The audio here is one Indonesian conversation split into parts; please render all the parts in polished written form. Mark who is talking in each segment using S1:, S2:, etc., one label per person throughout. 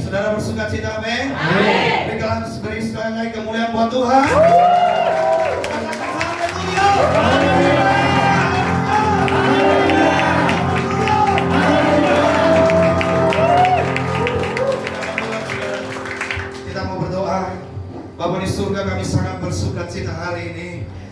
S1: Saudara bersuka cita, amin. Berikan beri sekali lagi kemuliaan buat Tuhan. Kita mau berdoa. Bapa di surga, kami sangat bersuka cita hari ini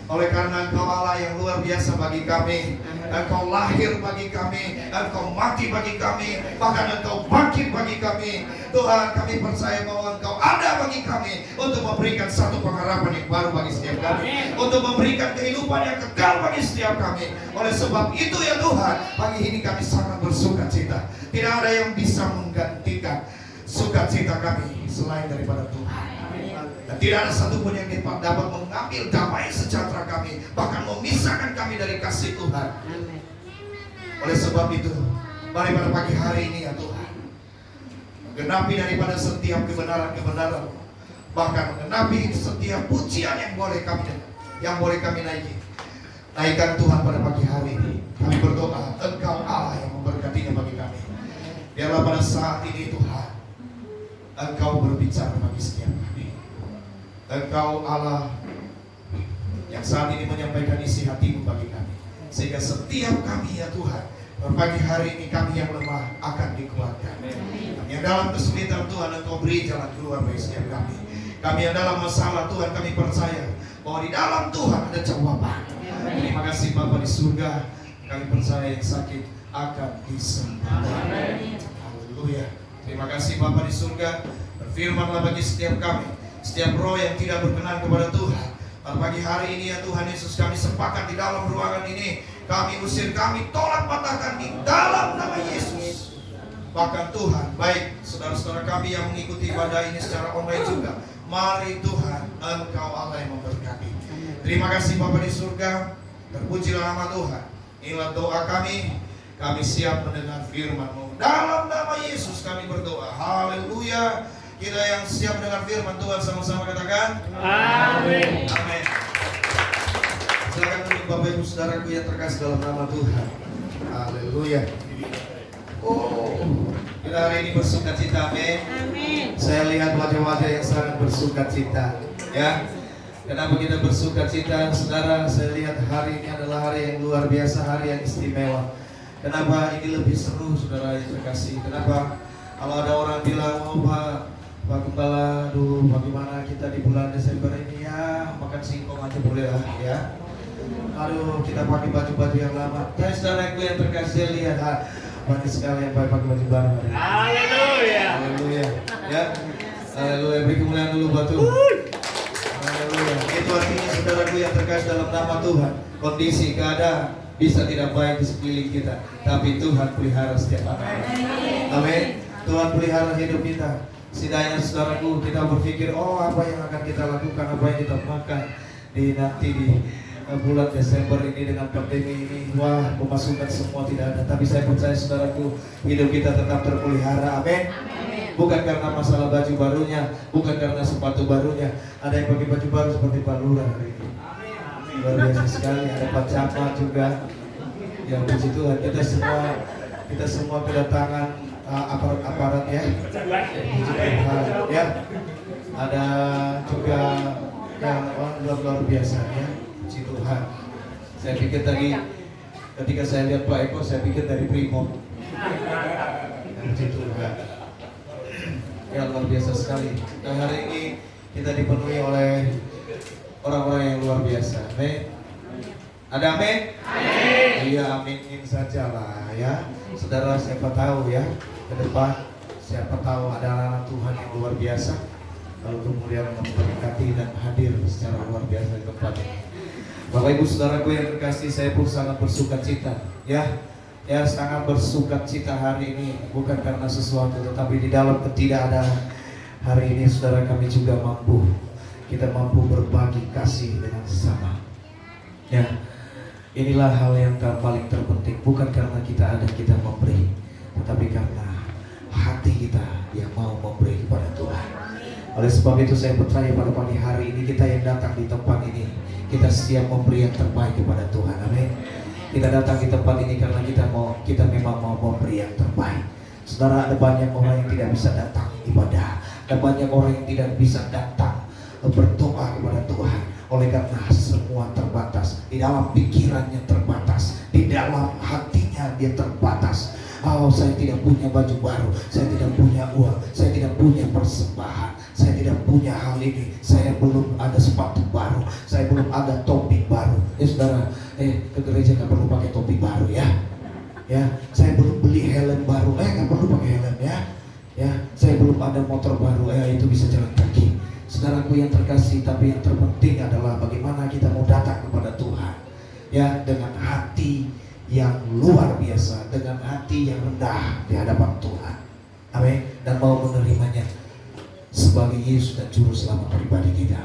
S1: oleh karena Engkau Allah yang luar biasa bagi kami. Engkau lahir bagi kami, Engkau mati bagi kami, bahkan Engkau bangkit bagi kami. Tuhan, kami percaya bahwa Engkau ada bagi kami untuk memberikan satu pengharapan yang baru bagi setiap kami, untuk memberikan kehidupan yang kekal bagi setiap kami. Oleh sebab itu ya Tuhan, pagi ini kami sangat bersuka cita. Tidak ada yang bisa menggantikan sukacita kami selain daripada Tuhan. Dan tidak ada satupun yang dapat mengambil damai sejahtera kami, bahkan memisahkan kami dari kasih Tuhan. Oleh sebab itu, mari pada pagi hari ini ya Tuhan, menggenapi daripada setiap kebenaran-kebenaran, bahkan menggenapi setiap pujian yang boleh kami naiki. Naikkan Tuhan pada pagi hari ini. Kami berdoa, Engkau Allah yang memberkatinya bagi kami. Biarlah pada saat ini Tuhan, Engkau berbicara bagi setiap kami. Engkau Allah yang saat ini menyampaikan isi hati-Mu bagi kami, sehingga setiap kami ya Tuhan, pagi hari ini kami yang lemah akan dikuatkan. Kami yang dalam kesulitan Tuhan, Engkau beri jalan keluar bagi setiap kami. Kami yang dalam masalah Tuhan, kami percaya bahwa di dalam Tuhan ada jawaban. Terima kasih Bapa di surga. Kami percaya yang sakit akan disembuhkan. Haleluya. Terima kasih Bapa di surga. Berfirmanlah bagi setiap kami, setiap roh yang tidak berkenan kepada Tuhan, pada pagi hari ini ya Tuhan Yesus, kami sepakat di dalam ruangan ini, kami usir, kami tolak, patahkan di dalam nama Yesus. Bahkan Tuhan, baik saudara-saudara kami yang mengikuti ibadah ini secara online juga, mari Tuhan, Engkau Allah yang memberkati. Terima kasih Bapa di surga, terpujilah nama Tuhan. Inilah doa kami siap mendengar firman-Mu. Dalam nama Yesus kami berdoa, haleluya. Kita yang siap mendengar firman Tuhan sama-sama katakan amin. Amin. Silakan duduk Bapak Ibu Saudaraku yang terkasih dalam nama Tuhan. Haleluya. Kita hari ini bersuka cita, amin. Saya lihat wajah-wajah yang sangat bersuka cita. Ya. Kenapa kita bersuka cita, saudara? Saya lihat hari ini adalah hari yang luar biasa, hari yang istimewa. Kenapa ini lebih seru, saudara yang terkasih? Kenapa? Kalau ada orang bilang, oh Pak Gembala, aduh bagaimana kita di bulan Desember ini ya, makan singkong aja boleh lah ya. Aduh kita pakai baju-baju yang lama. Dan saudaraku yang terkasih, lihat banyak sekali yang pakai baju baru hari ini. Haleluya. Haleluya. Ya. Haleluya. Beri kemuliaan dulu buat Tuhan. Haleluya. Itu artinya saudaraku yang terkasih dalam nama Tuhan, kondisi keadaan bisa tidak baik di sekeliling kita, tapi Tuhan pelihara setiap anak. Amin. Tuhan pelihara hidup kita. Setidaknya saudaraku, kita berpikir, oh apa yang akan kita lakukan, apa yang kita makan nanti di bulan Desember ini dengan pandemi ini. Wah, pemasukan semua tidak ada. Tapi saya percaya saudaraku, hidup kita tetap terpelihara. Amin. Bukan karena masalah baju barunya, bukan karena sepatu barunya. Ada yang pakai baju baru seperti Pak Lurah hari ini. Luar biasa sekali. Ada Pak Camat juga. Ya puji Tuhan, kita semua kedatangan aparat ya, ya, ada juga yang luar biasa ya, puji Tuhan. Saya pikir tadi ketika saya lihat Pak Eko, saya pikir dari Primo. Puji Tuhan. Ya luar biasa sekali. Dan hari ini kita dipenuhi oleh orang-orang yang luar biasa. Amin. Ada amin? Amin. Iya aminin saja lah ya. Saudara, siapa tahu ya ke depan, siapa tahu ada anak Tuhan yang luar biasa, lalu kemudian memberkati dan hadir secara luar biasa di tempat ini. Bapak Ibu Saudaraku yang terkasih, saya pun sangat bersuka cita ya sangat bersuka cita hari ini, bukan karena sesuatu, tetapi di dalam ketidakadaan hari ini saudara, kami juga kita mampu berbagi kasih dengan sesama ya. Inilah hal yang paling terpenting, bukan karena kita ada kita memberi, tetapi karena hati kita yang mau memberi kepada Tuhan. Oleh sebab itu saya percaya pada pagi hari ini kita yang datang di tempat ini, kita siap memberi yang terbaik kepada Tuhan. Amin. Kita datang di tempat ini karena kita memang mau memberi yang terbaik. Saudara, ada banyak orang yang tidak bisa datang ibadah, ada banyak orang yang tidak bisa datang berdoa kepada Tuhan. Oleh karena semua terbatas, di dalam pikirannya terbatas, di dalam hatinya dia terbatas. Oh, saya tidak punya baju baru, saya tidak punya uang, saya tidak punya persembahan, saya tidak punya hal ini, saya belum ada sepatu baru, saya belum ada topi baru. Ya saudara, ke gereja nggak perlu pakai topi baru ya. Ya, saya belum beli helm baru, nggak perlu pakai helm ya. Ya, saya belum ada motor baru, itu bisa jalan kaki. Saudaraku yang terkasih, tapi yang terpenting adalah bagaimana kita mau datang kepada Tuhan. Ya, dengan hati yang luar biasa, dengan hati yang rendah di hadapan Tuhan. Amin. Dan mau menerimanya sebagai Yesus dan Juru Selamat pribadi kita.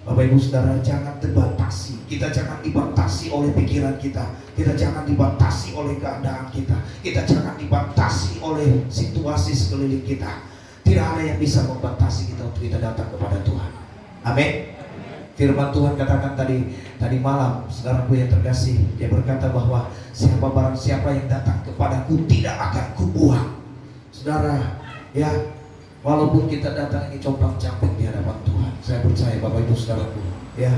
S1: Bapak Ibu Saudara, jangan dibatasi. Kita jangan dibatasi oleh pikiran kita. Kita jangan dibatasi oleh keadaan kita. Kita jangan dibatasi oleh situasi sekeliling kita. Tidak ada yang bisa membatasi kita untuk kita datang kepada Tuhan. Amin. Firman Tuhan katakan tadi malam, saudaraku yang terkasih, dia berkata bahwa barang siapa yang datang kepadaku tidak akan kubuang. Saudara, ya, walaupun kita datang ini compang-camping di hadapan Tuhan, saya percaya Bapak Ibu Saudaraku, ya,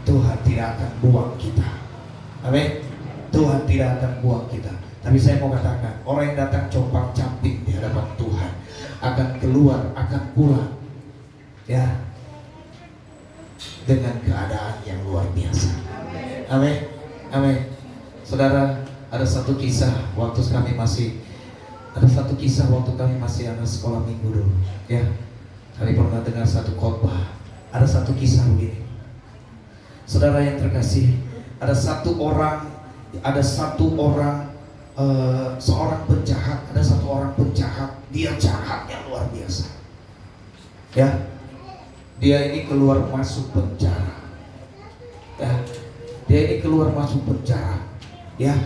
S1: Tuhan tidak akan buang kita. Amin. Tuhan tidak akan buang kita. Tapi saya mau katakan, orang yang datang compang-camping di hadapan Tuhan akan keluar, akan pulang, ya, dengan keadaan yang luar biasa. Amin. Amin. Saudara, ada satu kisah waktu kami masih anak sekolah minggu dulu, ya. Kami pernah dengar satu khotbah. Ada satu kisah begini. Saudara yang terkasih, seorang penjahat, dia jahatnya luar biasa. Ya. Dia ini keluar masuk penjara. Ya. Dia ini keluar masuk penjara. Ya.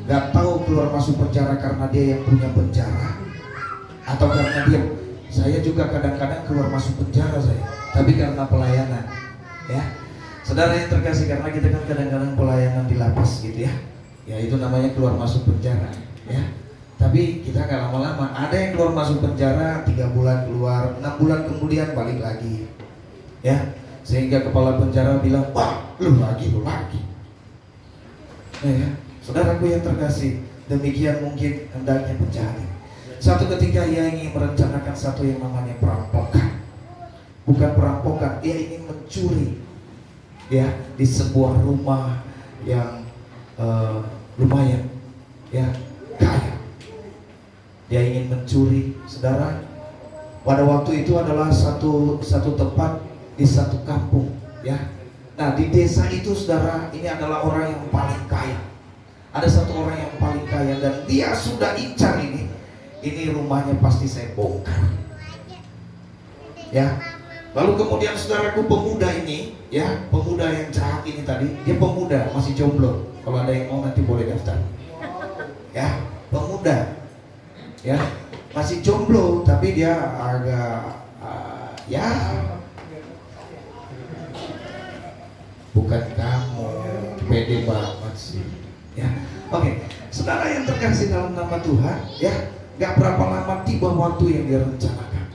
S1: Gak tahu keluar masuk penjara karena dia yang punya penjara atau karena saya juga kadang-kadang keluar masuk penjara tapi karena pelayanan, ya. Saudara yang terkasih, karena kita kan kadang-kadang pelayanan di lapas gitu ya. Ya, itu namanya keluar masuk penjara, ya. Tapi kita gak lama-lama, ada yang keluar masuk penjara 3 bulan keluar, 6 bulan kemudian balik lagi, ya. Sehingga kepala penjara bilang, wah, lu lagi. Ya. Saudaraku yang terkasih, demikian mungkin hendaknya penjahat. Satu ketika ia ingin merencanakan satu yang namanya perampokan. Bukan perampokan, ia ingin mencuri, ya, di sebuah rumah yang lumayan, ya, kaya. Dia ingin mencuri, saudara. Pada waktu itu adalah satu tempat di satu kampung, ya. Nah, di desa itu, saudara, ini adalah orang yang paling kaya. Ada satu orang yang paling kaya dan dia sudah incar ini rumahnya pasti saya bongkar. Ya. Lalu kemudian saudaraku, pemuda ini, ya, pemuda yang jahat ini tadi, dia pemuda, masih jomblo. Kalau ada yang mau nanti boleh daftar. Ya, pemuda. Ya, masih jomblo tapi dia agak ya, bukan kamu, pede banget sih. Ya, oke. Saudara yang terkasih dalam nama Tuhan, ya, gak berapa lama tiba waktu yang dia rencanakan.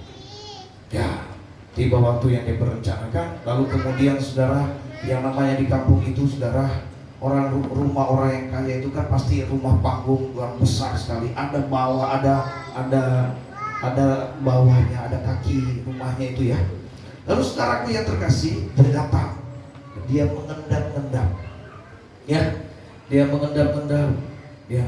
S1: Ya, tiba waktu yang dia berencanakan. Lalu kemudian saudara, yang namanya di kampung itu, saudara, rumah orang yang kaya itu kan pasti rumah panggung yang besar sekali. Ada bawah, ada bawahnya, ada kaki rumahnya itu ya. Lalu saudaraku yang terkasih, dia datang, dia mengendap-endap, ya. Dia mengendap-endap, ya.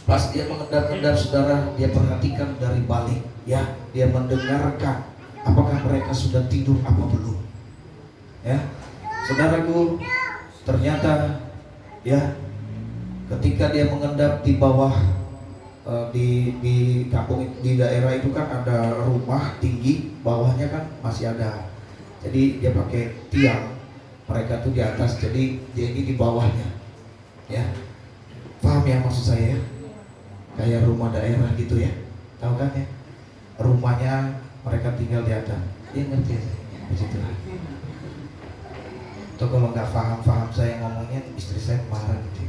S1: Pas dia mengendap-endap, saudara, dia perhatikan dari balik, ya. Dia mendengarkan apakah mereka sudah tidur apa belum, ya. Saudaraku, ternyata, ya, ketika dia mengendap di bawah, di kampung, di daerah itu kan ada rumah tinggi, bawahnya kan masih ada. Jadi dia pakai tiang. Mereka tuh di atas, jadi dia ini di bawahnya, ya. Paham ya maksud saya? Kayak rumah daerah gitu ya, tahu kan ya? Rumahnya mereka tinggal di atas. Dia ngerti ya? Begitulah. Tuh kalau nggak paham saya ngomongnya, istri saya marah gitu.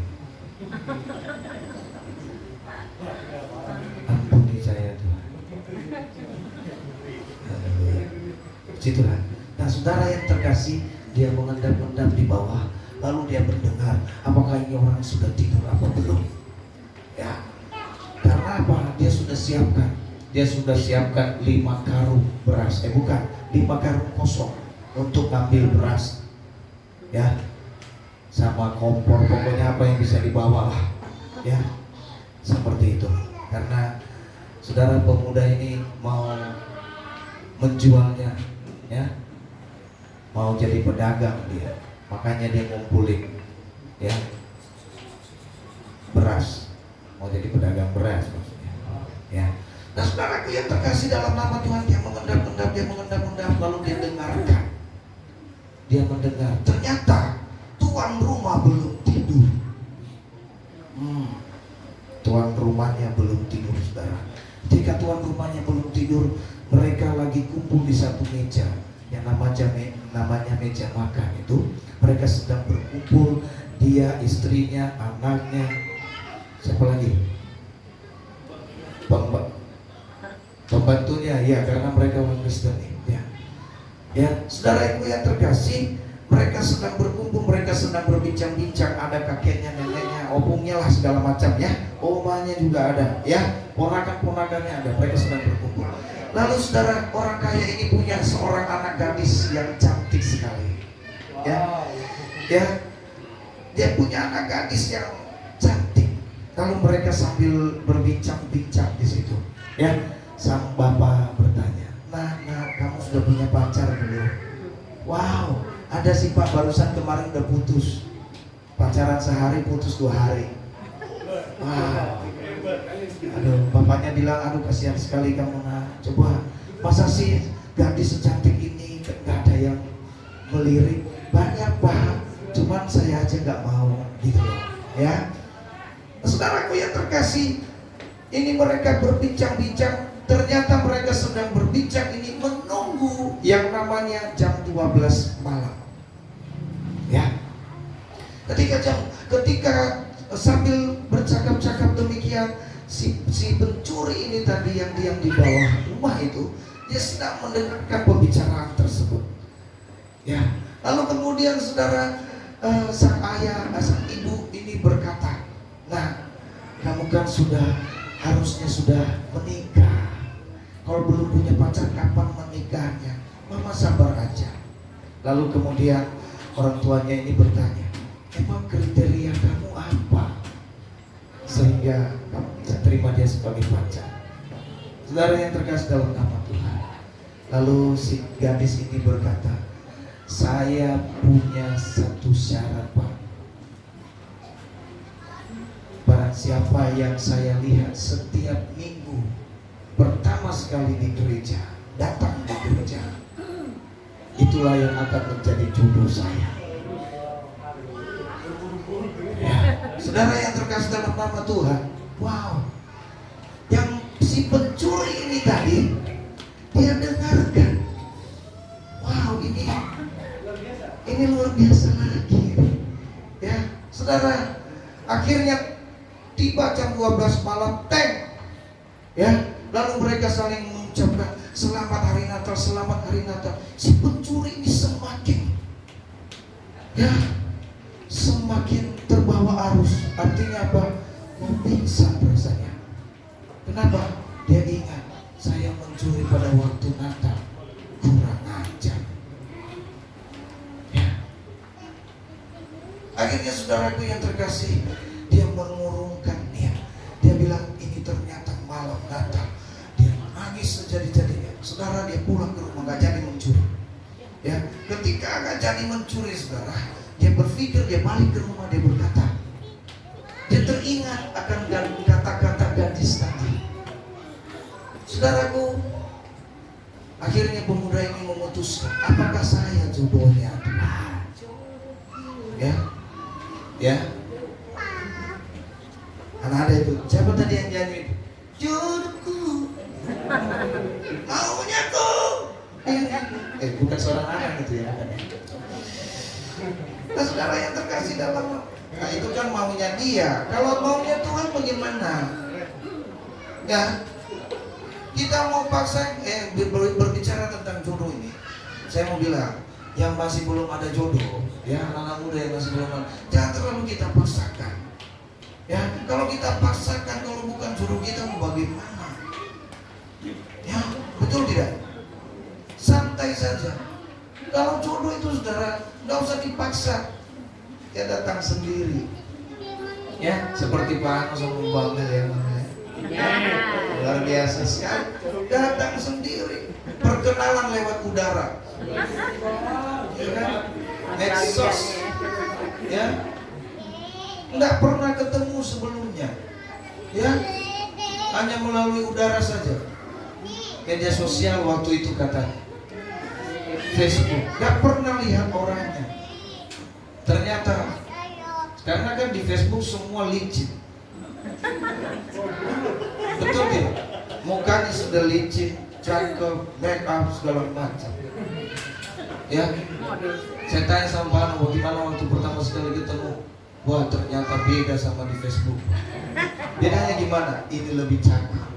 S1: Puji Tuhan. Nah saudara yang terkasih, dia mengendap-endap di bawah, lalu dia mendengar apakah ini orang sudah tidur apa belum. Ya, karena apa? Dia sudah siapkan 5 karung beras, 5 karung kosong untuk ngambil beras, ya, sama kompor, pokoknya apa yang bisa dibawa lah, ya, seperti itu. Karena saudara pemuda ini mau menjualnya, ya, mau jadi pedagang dia, makanya dia ngumpulin, ya, beras, mau jadi pedagang beras maksudnya, ya. Nah saudaraku yang terkasih dalam nama Tuhan, dia mengendap-endap, lalu dia mendengar, ternyata tuan rumah belum tidur. Tuan rumahnya belum tidur, saudara. Ketika tuan rumahnya belum tidur, mereka lagi kumpul di satu meja yang namanya meja makan itu. Mereka sedang berkumpul, dia, istrinya, anaknya, siapa lagi? Pembantunya, ya, karena mereka orang Kristen, ya. Ya, saudaraku yang terkasih, mereka sedang berkumpul, mereka sedang berbincang-bincang. Ada kakeknya, neneknya, opungnya lah segala macam, ya. Omanya juga ada, ya. Ponakan-ponakannya ada. Mereka sedang berkumpul. Lalu saudara, orang kaya ini punya seorang anak gadis yang cantik sekali, ya. Ya, dia punya anak gadis yang cantik. Lalu mereka sambil berbincang-bincang di situ, ya. Sang bapak bertanya, nah, kamu sudah punya pacar belum? Wow, ada sih Pak, barusan kemarin udah putus. Pacaran sehari, putus 2 hari. Wow. Aduh, bapaknya bilang, aduh kasihan sekali kamu, nah. Coba, masa sih gadis secantik ini gak ada yang melirik? Banyak Pak, cuman saya aja gak mau, gitu loh, ya. Saudaraku yang terkasih, ini mereka berbincang-bincang. Ternyata mereka sedang berbincang ini menunggu yang namanya jam 12 malam. Ya. Ketika sambil bercakap-cakap demikian, si pencuri ini tadi yang diam di bawah rumah itu, dia sedang mendengarkan pembicaraan tersebut. Ya. Lalu kemudian saudara, sang ibu ini berkata, nah, kamu kan harusnya sudah menikah. Kalau belum punya pacar, kapan menikahnya? Mama sabar aja. Lalu kemudian orang tuanya ini bertanya, emang kriteria kamu apa sehingga kamu bisa terima dia sebagai pacar? Saudara yang terkasih dalam nama Tuhan, lalu si gadis ini berkata, saya punya satu syarat Pak. Barang siapa yang saya lihat setiap minggu pertama sekali di gereja, datang di gereja, itulah yang akan menjadi jodoh saya. Ya, saudara yang terkasih dalam nama Tuhan, wow, yang si pencuri ini tadi, dia dengarkan, wow, ini luar biasa lagi, ya, saudara. Akhirnya tiba jam 12 malam, ya. Lalu mereka saling mengucapkan selamat hari Natal, selamat hari Natal. Si pencuri ini semakin terbawa arus. Artinya apa? Mau pingsan rasanya. Kenapa? Dia ingat, saya mencuri pada waktu Natal, kurang ajar. Ya. Akhirnya saudaraku yang terkasih, dia mengurungkan niat. Dia bilang, ini ternyata malam Natal. Nangis sejadi-jadinya. Saudara, dia pulang ke rumah, gak jadi mencuri. Ya, ketika gak jadi mencuri, saudara, dia berpikir, dia balik ke rumah, dia berkata, dia teringat akan kata-kata gadis tadi. Saudaraku, akhirnya pemuda ini memutuskan, apakah saya jodohnya Tuhan? Ya, karena ada itu. Siapa tadi yang nyanyi? Jodohku, maunya ku. Bukan seorang anak itu ya. Nah saudara yang terkasih dalam, nah itu kan maunya dia. Kalau maunya Tuhan bagaimana? Ya, kita mau paksa berbicara tentang jodoh ini. saya mau bilang, yang masih belum ada jodoh, ya anak-anak muda yang masih belum ada, jangan terlalu kita paksakan. Ya, kalau kita paksakan, kalau bukan jodoh kita mau bagaimana? Ya, betul tidak? Santai saja. Kalau jodoh itu saudara, nggak usah dipaksa. Dia datang sendiri. Ya, seperti Pak Ano sama Mbak Mel ya namanya. Luar biasa sekali. Datang sendiri. Perkenalan lewat udara. Ya kan? Medsos. Ya. Nggak pernah ketemu sebelumnya. Ya. Hanya melalui udara saja. Media sosial waktu itu katanya. Facebook. Nggak pernah lihat orangnya. Ternyata karena kan di Facebook semua licin. Betul tidak? Mukanya sudah licin, cakep, make up segala macam. Ya, saya tanya sama Pak Ano, bagaimana waktu pertama sekali ketemu? Wah, ternyata beda sama di Facebook. Bedanya gimana? Ini lebih cakep.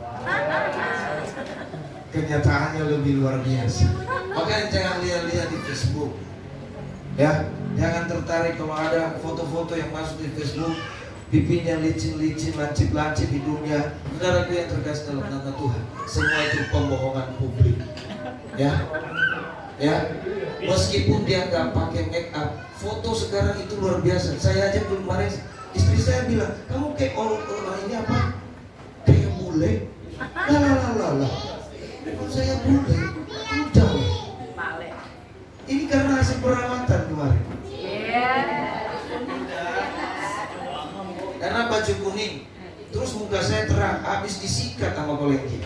S1: Kenyataannya lebih luar biasa. Makanya jangan lihat-lihat di Facebook. Ya, jangan tertarik kalau ada foto-foto yang masuk di Facebook, pipinya licin-licin, lancip-lancip hidungnya. Saudaraku yang terkasih dalam nama Tuhan, semua itu pembohongan publik. Ya, ya. Meskipun dia nggak pakai make up, foto sekarang itu luar biasa. Saya aja kemarin istri saya bilang, kamu kayak orang ini apa? Kayak bule. Lah. Saya bule, udah. Ini karena hasil perawatan kemarin. Karena baju kuning, terus muka saya terang, habis disikat sama kolegi.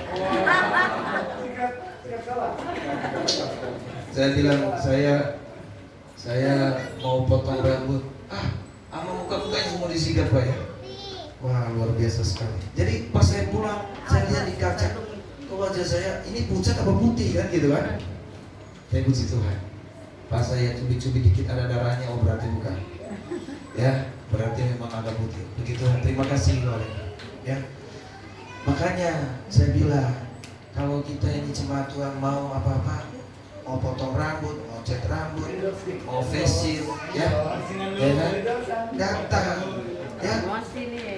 S1: Saya bilang, saya mau potong rambut. Sama muka-mukanya semua disikat Pak ya. Wah, luar biasa sekali. Jadi pas saya pulang, saya lihat di kaca, kok wajah saya ini pucat apa putih kan gitu kan? Saya puji Tuhan. Pas saya cubit-cubit dikit ada darahnya, oh berarti bukan. Ya, berarti memang agak putih. Begitu, terima kasih loh. Ya, makanya saya bilang, kalau kita ini jemaat Tuhan mau apa-apa, mau potong rambut, mau cat rambut, mau facial, ya kan? Datang, ya.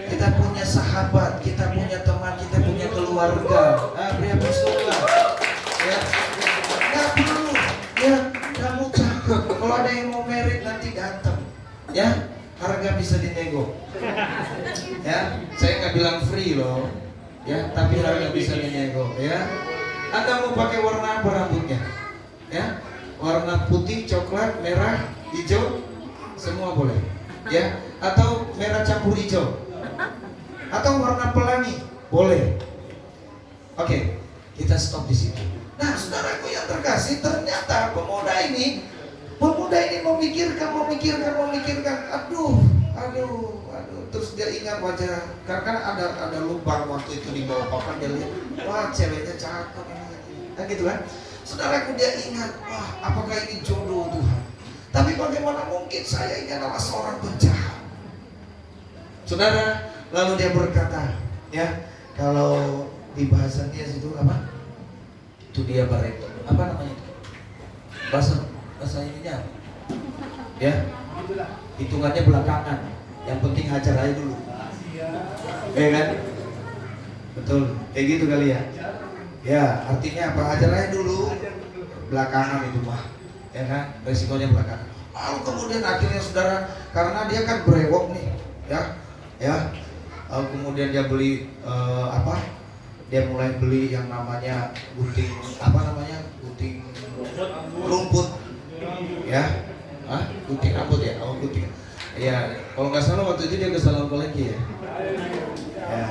S1: Kita punya sahabat, kita punya teman, kita punya keluarga. Pria bersuara, ya. Nggak perlu, ya. Kamu cakep. Kalau ada yang mau merit nanti datang, ya. Harga bisa dinego. Ya, saya nggak bilang free loh, ya. Tapi harga bisa dinego, ya. Anda mau pakai warna apa rambutnya? Ya, warna putih, coklat, merah, hijau, semua boleh. Ya, atau merah campur hijau, atau warna pelangi, boleh. Oke, kita stop di situ. Nah, saudaraku yang terkasih, ternyata pemuda ini memikirkan. Aduh. Terus dia ingat wajah, karena ada lubang waktu itu di bawah papan, dia lihat, wah ceweknya cakep ini. Nah gitu kan. Saudaraku dia ingat, wah apakah ini jodoh Tuhan? Tapi bagaimana mungkin saya ini adalah seorang penjahat? Saudara, lalu dia berkata, ya kalau di bahasa dia situ apa? Itu dia bareto. Apa namanya itu? Bahasa ininya apa? Ya, hitungannya belakangan. Yang penting hajar aja dulu. Ya kan? Betul, kayak gitu kali ya. Ya, artinya apa? Hajar aja dulu. Belakangan itu mah, ya kan? Resikonya belakangan. Lalu kemudian akhirnya saudara, karena dia kan brewok nih, ya. Lalu kemudian dia beli Dia mulai beli yang namanya gunting rumput, ya. Gunting rambut ya? Oh gunting. Ya, kalau nggak salah waktu itu dia ke salon kolegi ya. Ya.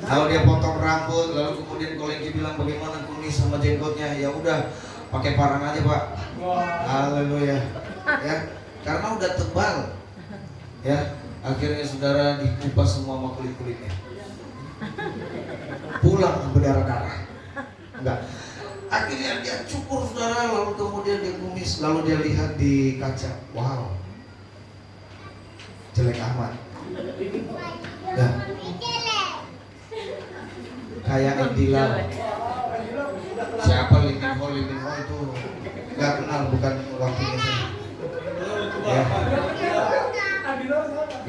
S1: Lalu dia potong rambut, lalu kemudian kolegi bilang bagaimana kumis sama jenggotnya? Ya udah, pakai parang aja Pak. Haleluya. Ya, karena udah tebal. Ya, akhirnya saudara dikupas semua sama kulit-kulitnya. Pulang berdarah-darah. Enggak. Akhirnya dia cukur saudara, lalu kemudian dia kumis, lalu dia lihat di kaca. Wow. Jelek amat. Ya. Kayak Indila. Siapa Lee Min Ho itu nggak Ya.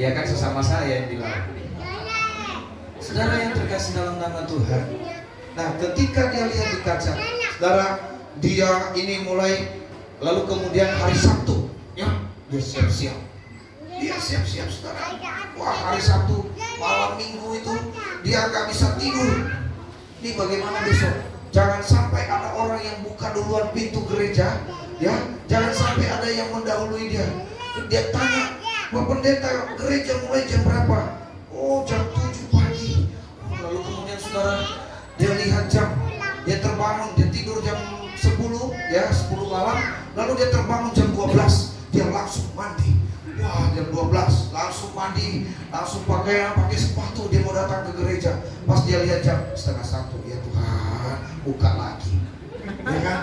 S1: Ya kan sesama saya yang bilang. Saudara yang terkasih dalam nama Tuhan. Nah, ketika dia lihat di kaca, saudara, dia ini mulai, lalu kemudian hari Sabtu, ya, dia siap-siap. Dia siap-siap, saudara. Wah, hari Sabtu, malam Minggu itu dia nggak bisa tidur. Ini bagaimana besok? Jangan sampai ada orang yang buka duluan pintu gereja, ya. Jangan sampai ada yang mendahului dia. Dia tanya, Pak Pendeta, gereja mulai jam berapa? Oh, jam 7 pagi. Lalu kemudian saudara, dia lihat jam, dia terbangun, dia tidur jam 10, ya, 10 malam. Lalu dia terbangun jam 12, dia langsung mandi. Wah, jam 12 langsung mandi, langsung pakai sepatu, dia mau datang ke gereja. Pas dia lihat jam 1:30, ya Tuhan, buka lagi, ya kan?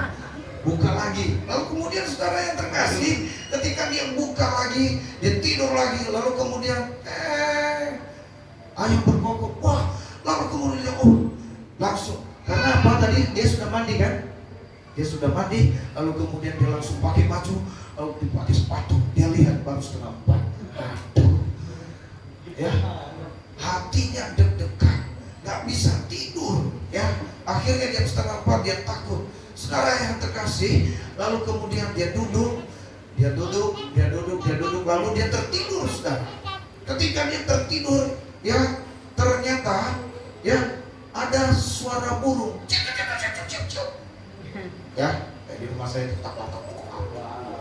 S1: Buka lagi. Lalu kemudian saudara yang terkasih, ketika dia buka lagi, dia tidur lagi. Lalu kemudian ayam berkokok. Wah, lalu kemudian dia langsung. Karena apa tadi? Dia sudah mandi kan? Dia sudah mandi. Lalu kemudian dia langsung pakai baju, lalu dipakai sepatu. Dia lihat baru 3:30. Aduh, ya, hatinya deg-degan, nggak bisa tidur. Ya, akhirnya jam 3:30 dia takut. Saudara yang terkasih, lalu kemudian dia duduk, lalu dia tertidur, saudara. Ketika dia tertidur, ya, ternyata, ya, ada suara burung, ya, kayak di rumah saya itu tak.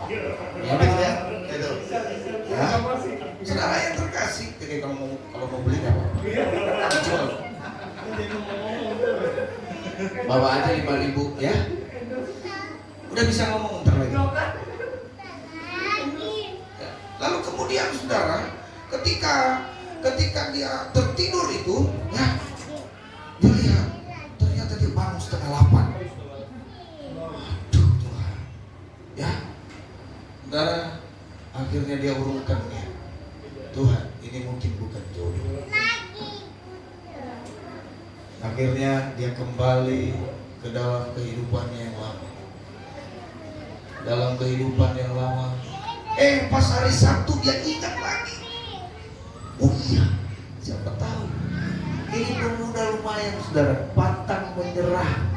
S1: Ya, betul ya, itu. Ya, saudara yang terkasih, jadi kalau mau beli apa? Dijual. Bawa aja 5.000, ya. Udah bisa ngomong ntar lagi. Ya. Lalu kemudian saudara, ketika dia tertidur itu, ya, dia lihat ternyata dia bangun 7:30. Aduh Tuhan, ya, saudara, akhirnya dia urungkan, ya, Tuhan, ini mungkin bukan jodoh. Akhirnya dia kembali ke dalam kehidupannya yang lama. Dalam kehidupan yang lama, pas hari Sabtu dia ingat lagi. Oh iya, siapa tahu ini pemuda lumayan, saudara, pantang menyerah.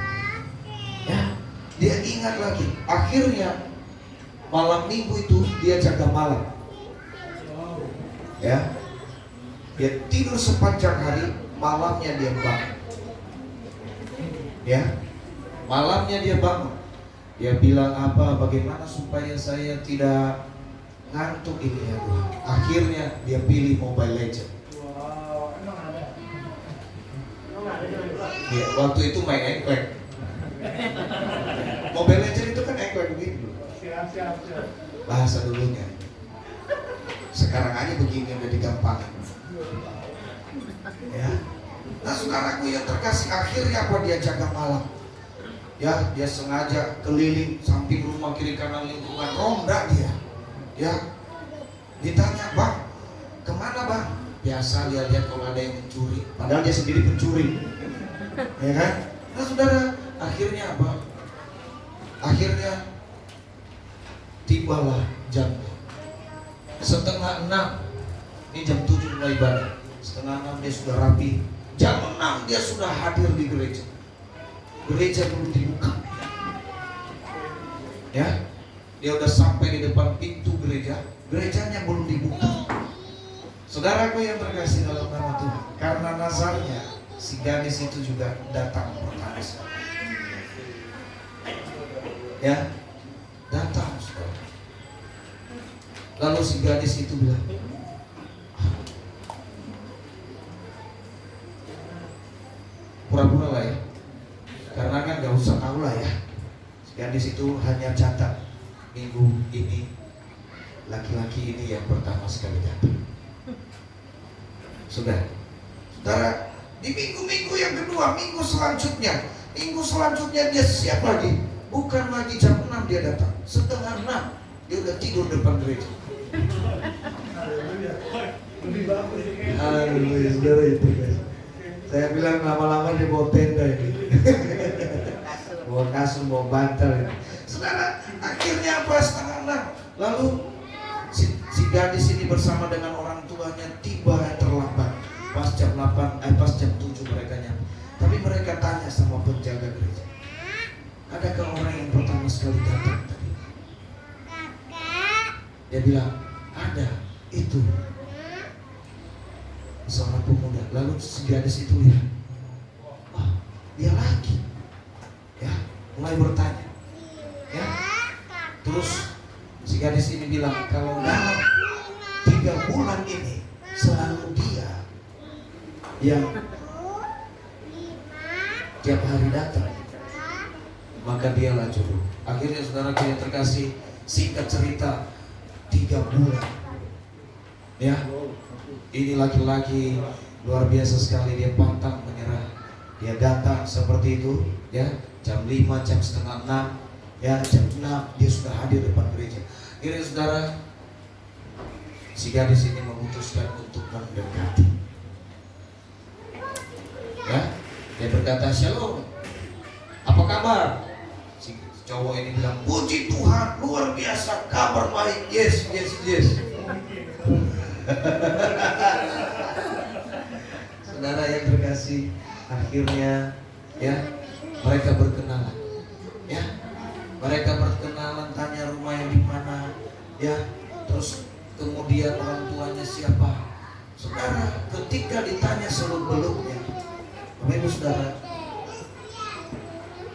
S1: Ya, dia ingat lagi. Akhirnya malam Minggu itu dia jaga malam. Ya, dia tidur sepanjang hari, malamnya dia bangun. Ya, malamnya dia bangun. Dia bilang apa? Bagaimana supaya saya tidak ngantuk ini, ya Tuhan. Akhirnya dia pilih Mobile Legend. Ya, waktu itu main engklek. Mobile Legend itu kan engklek begitu. Bahasa dulunya. Sekarang aja begini udah digampangin. Ya. Nah, saudaraku yang terkasih, akhirnya apa? Dia jaga malam. Ya, dia sengaja keliling samping rumah, kiri kanan, lingkungan, ronda dia. Ya, ditanya, Bang, kemana Bang? Biasa dia lihat kalau ada yang mencuri, padahal dia sendiri pencuri. Ya kan? Nah saudara, akhirnya apa? Akhirnya tibalah jam 5:30. Ini jam 7 mulai ibadah. 5:30 dia sudah rapi. Jam 6 dia sudah hadir di gereja. Gereja belum dibuka. Ya, dia udah sampai di depan pintu gereja. Gerejanya belum dibuka. Saudaraku yang terkasih dalam nama Tuhan, karena nazarnya si gadis itu juga datang pertama sekali. Ya, datang, saudara. Lalu si gadis itu bilang, pura-pura lah ya, karena kan gak usah tahu lah ya. Si gadis itu hanya catat, minggu ini laki-laki ini yang pertama sekali datang. Sudah, saudara, di minggu-minggu yang kedua, minggu selanjutnya dia siap lagi. Bukan lagi jam 6 dia datang, 5:30 dia udah tidur depan gereja. Haleluya, saudara itu guys. Saya bilang lama-lama dia bawa tenda ini. Bawa kasur, bawa bantal ini. Saudara, akhirnya apa? 5:30. Lalu si bersama dengan orang tuanya tiba terlambat. Pas jam 7 mereka nyampe. Tapi mereka tanya sama penjaga gereja, adakah orang yang pertama sekali datang tadi? Dia bilang, ada, itu seorang pemuda. Lalu si gadis itu lihat, wah, dia lagi, ya, mulai bertanya, ya. Terus si gadis ini bilang, kalau dalam 3 bulan ini selalu dia yang tiap hari datang, maka dialah jodoh. Akhirnya saudara yang terkasih, singkat cerita 3 bulan, ya, ini laki-laki luar biasa sekali. Dia pantang menyerah. Dia datang seperti itu, ya, jam 5, jam setengah 6, ya, jam 6 dia sudah hadir depan gereja. Akhirnya saudara, si gadis ini memutuskan untuk mendekati, ya. Dia berkata, shalom, apa kabar? Si cowok ini bilang, puji Tuhan, luar biasa, kabar baik, yes. Saudara yang terkasih, akhirnya, ya, mereka berkenalan, ya, tanya rumahnya di mana, ya, terus kemudian orang tuanya siapa. Saudara, ketika ditanya seluk-beluknya, Bapak Ibu Saudara,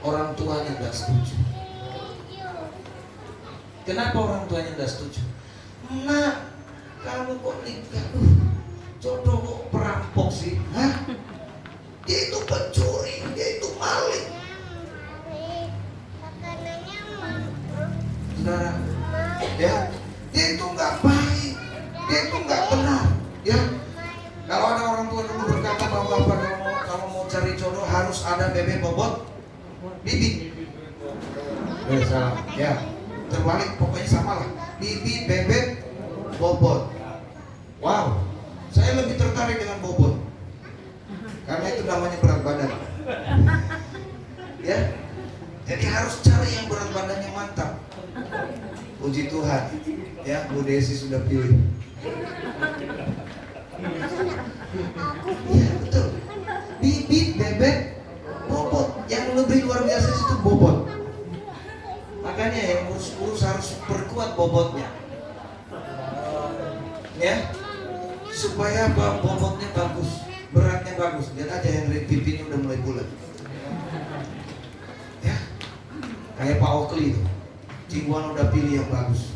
S1: orang tuanya tidak setuju. Kenapa orang tuanya tidak setuju? Nak, kamu kok nikah? Jodoh kok perampok sih? Hah? Dia itu pencuri, dia itu maling. Saudara, ya, dia itu nggak baik, dia itu nggak benar, ya. Kalau ada orang tua dulu berkata bahwa kalau mau cari jodoh harus ada bebek bobot bibit. Salah, ya. Terbalik, pokoknya sama lah. Bibit, bebek, bobot. Wow, saya lebih tertarik dengan bobot karena itu namanya berat badan. Ya, jadi harus cari yang berat badannya mantap. Puji Tuhan, ya, Bu Desi sudah pilih. Iya betul. Bibit, bebek, bobot. Yang lebih luar biasa itu bobot. Makanya yang urus harus perkuat bobotnya, ya, supaya bobotnya bagus, beratnya bagus. Lihat aja Henry, pipinya udah mulai bulat, ya, kayak Pak Oakley itu. Cingguan udah pilih yang bagus.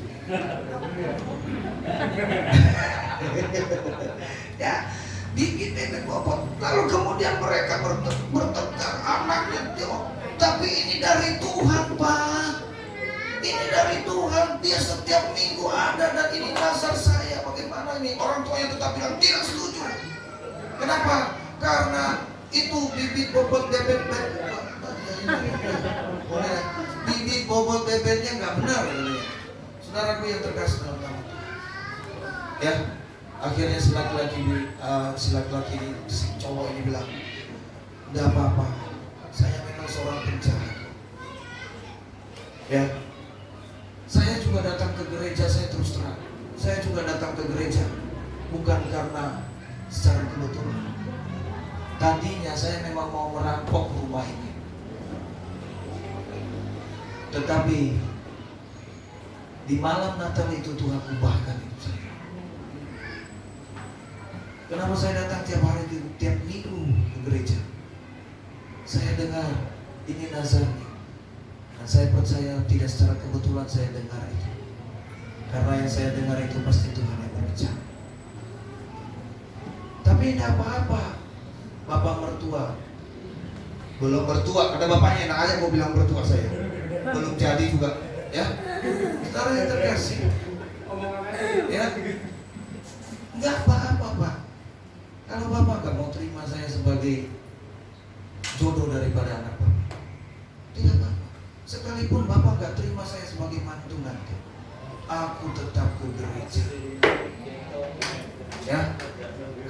S1: Ya, bibit, bebek, bobot. Lalu kemudian mereka bertengkar, anaknya tengok. Tapi ini dari Tuhan, Pak. Ini dari Tuhan. Dia setiap minggu ada dan ini nazar saya. Bagaimana ini? Orang tuanya tetap bilang tidak setuju. Kenapa? Karena itu bibit, bobot, bebek, bibit, bobot, bebeknya nggak benar. Saudaraku yang terkasih dalam nama, ya. Akhirnya si laki-laki ini, si cowok ini bilang, enggak apa-apa, saya memang seorang penjahat, ya. Saya juga datang ke gereja, saya terus terang, saya juga datang ke gereja bukan karena secara kebetulan. Tadinya saya memang mau merampok rumah ini, tetapi di malam Natal itu Tuhan ubahkan hidup saya. Kenapa saya datang tiap hari, tiap minggu ke gereja? Saya dengar ini nazarnya, dan saya percaya tidak secara kebetulan saya dengar itu. Karena yang saya dengar itu pasti Tuhan yang berbicara. Tapi tidak apa-apa, bapak mertua, belum mertua, ada bapaknya, enak aja mau bilang mertua saya, belum jadi juga, ya. Saudara yang terkasih, ya, nggak apa-apa, Pak. Kalau bapak nggak mau terima saya sebagai jodoh daripada anak bapak, tidak apa-apa. Sekalipun bapak nggak terima saya sebagai mantu nanti, aku tetap ke gereja, ya.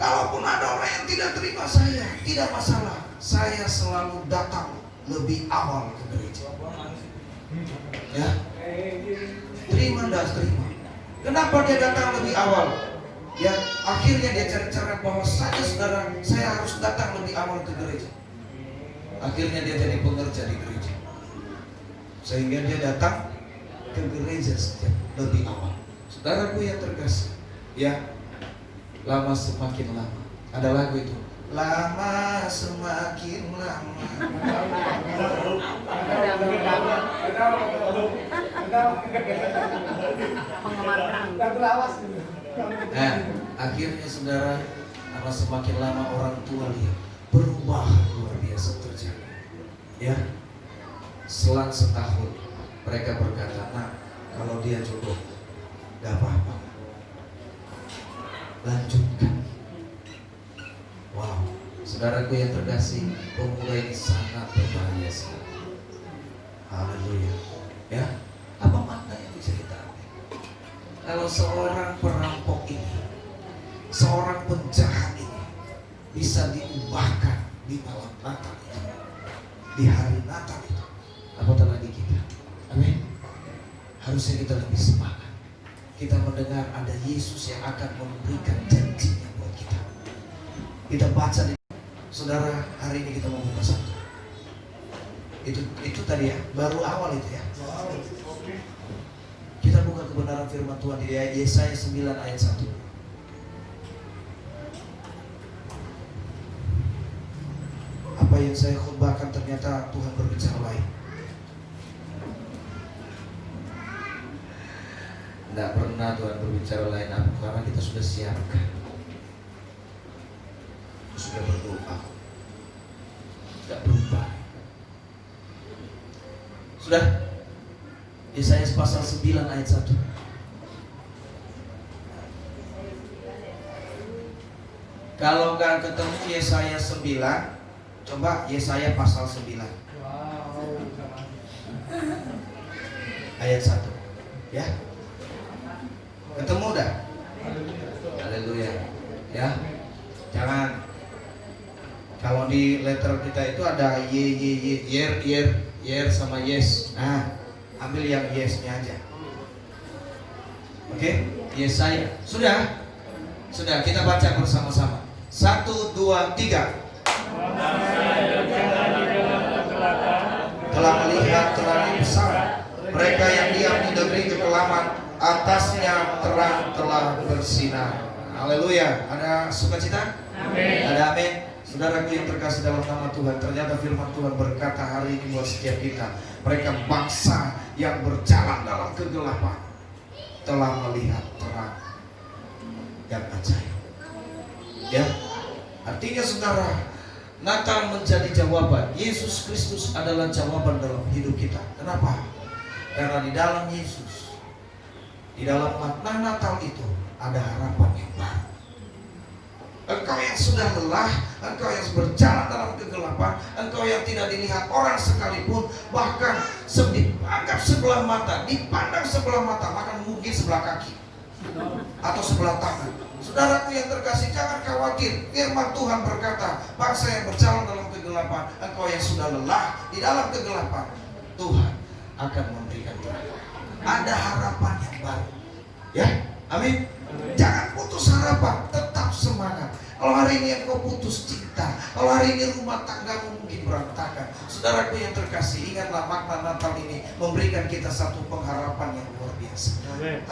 S1: Kalaupun ada orang yang tidak terima saya, tidak masalah. Saya selalu datang lebih awal ke gereja, ya. Terima, enggak terima. Kenapa dia datang lebih awal? Ya, akhirnya dia cari cara bahwa saudara, saya harus datang lebih awal ke gereja. Akhirnya dia jadi pengerja di gereja, sehingga dia datang ke gereja setiap lebih awal. Saudaraku yang terkasih, ya, lama semakin lama. Ada lagu itu, lama semakin lama. Nah, akhirnya saudara, lama semakin lama orang tua lihat perubahan luar biasa terjadi. Ya, selang setahun mereka berkata, nah, kalau dia jodoh, gak apa-apa, lanjutkan. Wow, saudaraku yang terkasih, pemuda ini sangat berbahaya sekali. Haleluya. Ya, apa makna yang bisa kita ambil? Kalau seorang perampok ini, seorang penjahat ini bisa diubahkan di malam Natal itu, di hari Natal itu, apatah lagi kita. Amin. Harusnya kita lebih semangat. Kita mendengar ada Yesus yang akan memberikan janjinya buat kita. Kita baca di saudara, hari ini kita mau buka satu. Itu tadi ya, baru awal itu ya. Kita buka kebenaran firman Tuhan di Yesaya 9 ayat 1. Apa yang saya khotbahkan ternyata Tuhan berbicara lain. Tidak pernah Tuhan berbicara lain apa, karena kita sudah siapkan, sudah berdoa, tidak berubah. Sudah, Yesaya pasal 9 ayat 1. Kalau nggak ketemu Yesaya 9, coba Yesaya pasal 9 ayat 1. Ya, ketemu dah. Haleluya. Ya, jangan, kalau di letter kita itu ada yer sama yes. Nah, ambil yang yes-nya aja. Oke, Yesaya. Sudah kita baca bersama-sama. 1, 2, 3. Telah melihat terang besar, mereka yang diam di negeri kekelaman, atasnya terang telah bersinar. Haleluya. Ada sukacita? Amin. Ada amin. Saudaraku yang terkasih dalam nama Tuhan, ternyata firman Tuhan berkata hari ini buat setiap kita, mereka bangsa yang berjalan dalam kegelapan telah melihat terang yang ajaib. Ya, artinya saudara, Natal menjadi jawaban. Yesus Kristus adalah jawaban dalam hidup kita. Kenapa? Karena di dalam Yesus, di dalam makna Natal itu ada harapan yang baru. Engkau yang sudah lelah, engkau yang berjalan dalam kegelapan, engkau yang tidak dilihat orang sekalipun, bahkan dianggap sebelah mata, dipandang sebelah mata, bahkan mungkin sebelah kaki atau sebelah tangan. Saudaraku yang terkasih, jangan khawatir. Firman Tuhan berkata, bangsa yang berjalan dalam kegelapan, engkau yang sudah lelah di dalam kegelapan, Tuhan akan memberikan terang. Ada harapan yang baru. Ya, amin. Jangan putus harapan, tetap semangat. Kalau hari ini engkau putus cinta, kalau hari ini rumah tanggamu mungkin berantakan, saudaraku yang terkasih, ingatlah makna Natal ini memberikan kita satu pengharapan yang luar biasa.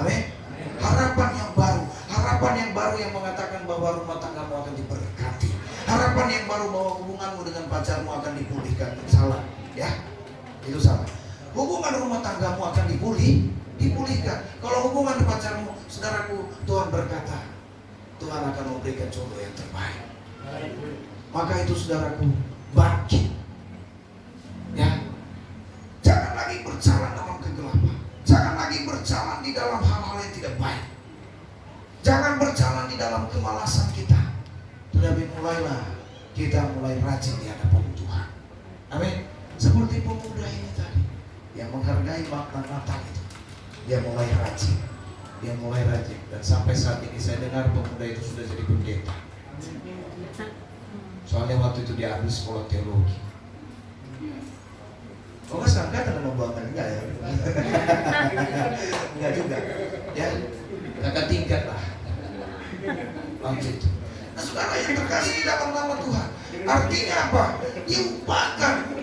S1: Amin. Harapan yang baru yang mengatakan bahwa rumah tanggamu akan diberkati. Harapan yang baru bahwa hubunganmu dengan pacarmu akan dipulihkan. Salah, ya, itu salah. Hubungan rumah tanggamu akan dipulihkan. Kalau hubungan pacarmu, saudaraku, Tuhan berkata, Tuhan akan memberikan jodoh yang terbaik. Maka itu saudaraku, bangkit. Ya, jangan lagi berjalan dalam kegelapan. Jangan lagi berjalan di dalam hal-hal yang tidak baik. Jangan berjalan di dalam kemalasan kita. Tetapi mulailah kita mulai rajin di hadapan Tuhan. Amin. Seperti pemuda ini tadi yang menghargai makna Natal itu. Dia mulai rajin. Dan sampai saat ini saya dengar pemuda itu sudah jadi pendeta. Soalnya waktu itu dia habis sekolah teologi. Oh, nggak sangka karena membuangkan, enggak ya? Enggak juga. Ya, kakak tingkat lah. Waktu itu. Nah saudara yang terkasih di dalam nama Tuhan, artinya apa?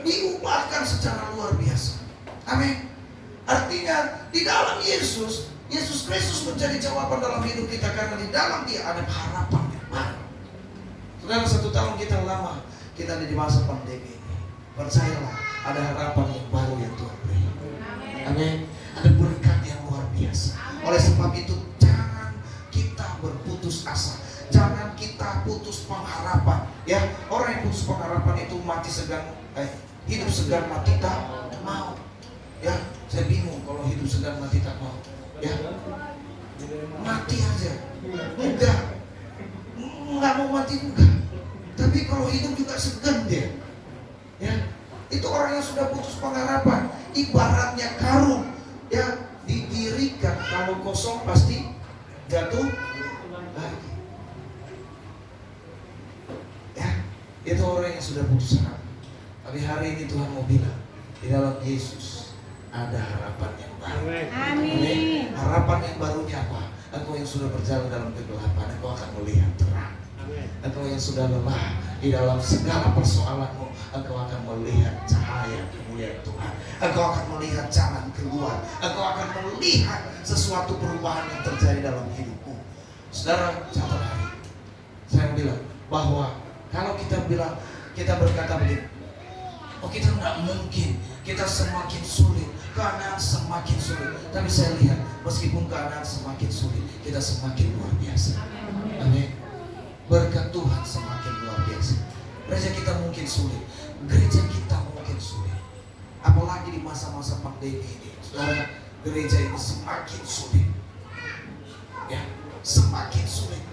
S1: Diubahkan secara luar biasa. Amin. Artinya di dalam Yesus Kristus menjadi jawaban dalam hidup kita, karena di dalam Dia ada harapan yang baru. Saudara, 1 tahun kita lama kita ada di masa pandemi ini. Percayalah, ada harapan yang baru yang Tuhan beri. Amin. Ada berkat yang luar biasa. Oleh sebab itu jangan kita berputus asa. Jangan kita putus pengharapan. Ya, orang yang putus pengharapan itu mati segan, hidup segan mati tak mau. Ya, saya bingung kalau hidup segan mati tak mau. Ya, mati aja. Enggak mau mati juga. Tapi kalau hidup juga segan dia. Ya, itu orang yang sudah putus pengharapan. Ibaratnya karung, ya, didirikan, kalau kosong pasti jatuh lagi. Ya, itu orang yang sudah putus harapan. Tapi hari ini Tuhan mau bilang, di dalam Yesus ada harapan yang baru. Amin. Harapan yang barunya apa? Engkau yang sudah berjalan dalam kegelapan, engkau akan melihat terang. Engkau yang sudah lelah di dalam segala persoalanmu, engkau akan melihat cahaya kemuliaan Tuhan. Engkau akan melihat jalan keluar. Engkau akan melihat sesuatu perubahan yang terjadi dalam hidupmu. Saudara, catat hari. Saya bilang bahwa kalau kita berkata begini, oh kita tidak mungkin, kita semakin sulit, keadaan semakin sulit. Tapi saya lihat, meskipun keadaan semakin sulit, kita semakin luar biasa. Amin. Berkat Tuhan semakin luar biasa. Gereja kita mungkin sulit, gereja kita mungkin sulit. Apalagi di masa-masa pandemi ini, saudara, gereja ini semakin sulit. Ya, semakin sulit.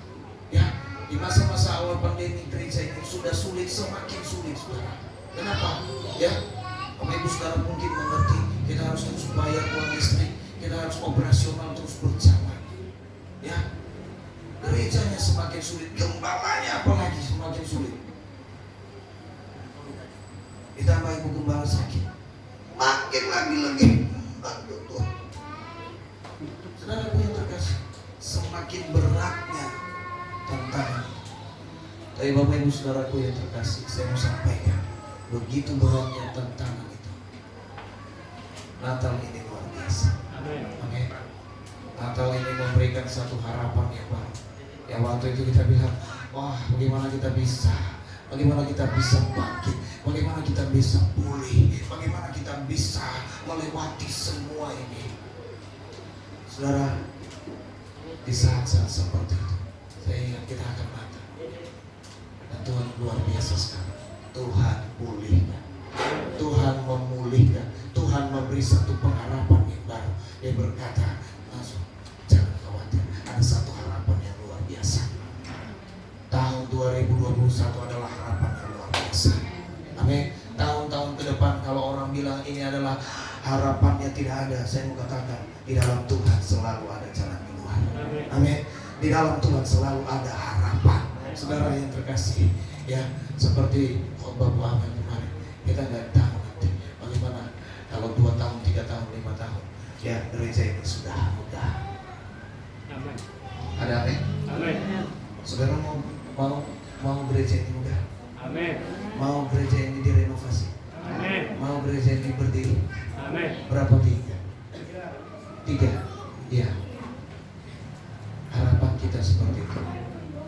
S1: Ya, di masa-masa awal pandemi gereja ini sudah sulit, semakin sulit, saudara. Kenapa? Ya, Bapak Ibu saudara mungkin mengerti, kita harus terus bayar uang listrik, kita harus operasional terus berjalan. Ya, gerejanya semakin sulit, gembalanya apalagi semakin sulit. Ditambah ibu gembala sakit, makin lagi. Aduh Tuhan. Saudara yang terkasih, semakin beratnya tantangan. Tapi Bapak Ibu saudaraku yang terkasih, saya mau sampaikan, begitu beratnya tantangan itu, Natal ini luar biasa. Amin. Natal ini memberikan satu harapan yang baru. Ya, waktu itu kita bilang, wah bagaimana kita bisa bangkit, bagaimana kita bisa pulih, bagaimana kita bisa melewati semua ini. Saudara, di saat-saat seperti itu, saya ingat kita akan mati. Dan Tuhan luar biasa sekali. Tuhan pulihkan, Tuhan memulihkan, Tuhan memberi satu pengharapan yang baru. Dia berkata, langsung jangan khawatir, ada satu harapan yang luar biasa. Tahun 2021 adalah harapan yang luar biasa. Amin. Tahun-tahun ke depan kalau orang bilang ini adalah harapannya tidak ada, saya mau katakan di dalam Tuhan selalu ada jalan keluar. Amin. Di dalam Tuhan selalu ada harapan. Saudara yang terkasih, ya, seperti khotbah Muhammad kemarin, kita nggak tahu nanti bagaimana kalau 2 tahun, 3 tahun, 5 tahun, ya gereja ini sudah mudah. Amin. Ada amin? Amin. Saudara mau gereja ini mudah? Amin. Mau gereja ini direnovasi? Amin. Mau gereja ini berdiri? Amin. Berapa 3? Ya. Harapan kita seperti itu.